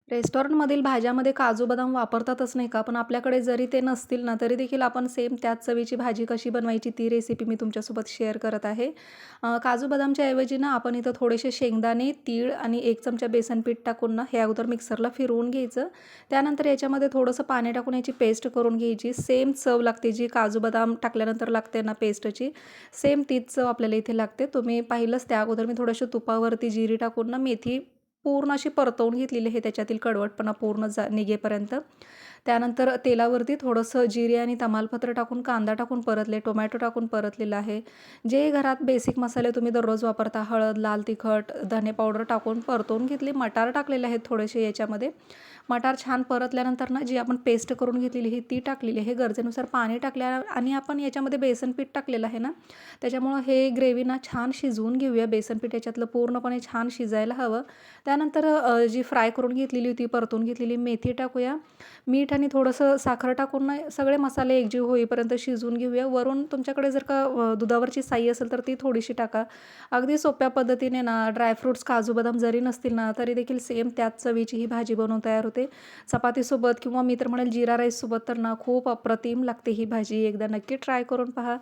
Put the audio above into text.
रेस्टॉरंटमधील भाज्यामध्ये काजू बदाम वापरतातच नाही का, पण आपल्याकडे जरी ते नसतील ना, तरी देखील आपण सेम त्याच चवीची भाजी कशी बनवायची ती रेसिपी मी तुमच्यासोबत शेअर करत आहे. काजू बदामच्या ऐवजी ना आपण इथं थोडेसे शेंगदाणे, तीळ आणि 1 चमचा बेसन पीठ टाकून ना हे अगोदर मिक्सरला फिरवून घ्यायचं. त्यानंतर याच्यामध्ये थोडंसं पाणी टाकून याची पेस्ट करून घ्यायची. सेम चव लागते जी काजू बदाम टाकल्यानंतर लागते ना पेस्टची, सेम तीच चव आपल्याला इथे लागते. तुम्ही पाहिलंच त्या अगोदर मी थोडंसं तुपावरती जिरी टाकून ना मेथी पूर्ण अशी परतवून घेतलेली आहे त्याच्यातील कडवटपणा पूर्ण निघेपर्यंत. त्यानंतर तेलावरती थोडंसं जिरे आणि तमालपत्र टाकून, कांदा टाकून परतले, टोमॅटो टाकून परतलेलं आहे. जे घरात बेसिक मसाले तुम्ही दररोज वापरता, हळद, लाल तिखट, धने पावडर टाकून परतवून घेतले. मटार टाकलेले आहेत थोडेसे याच्यामध्ये. मटार छान परतल्यानंतर ना जी आपण पेस्ट करून घेतलेली आहे ती टाकलेली आहे. गरजेनुसार पाणी टाकल्या आणि आपण याच्यामध्ये बेसन पीठ टाकलेलं आहे ना, त्याच्यामुळं हे ग्रेव्ही ना छान शिजवून घेऊया. बेसन पीठ याच्यातलं पूर्णपणे छान शिजायला हवं. त्यानंतर जी फ्राय करून घेतलेली होती, परतून घेतलेली मेथी टाकूया. मीठ आणि थोडंसं साखर टाकून ना सगळे मसाले एकजीव होईपर्यंत शिजवून घेऊया. वरून तुमच्याकडे जर का दुधावरची साई असेल तर ती थोडीशी टाका. अगदी सोप्या पद्धतीने ना ड्रायफ्रुट्स, काजू, बदाम जरी नसतील ना, तरी देखील सेम त्याच चवीची ही भाजी बनवून तयार होते. चपातीसोबत किंवा मी तर म्हणेल जीरा राईससोबत तर ना खूप अप्रतिम लागते ही भाजी. एकदा नक्की ट्राय करून पहा.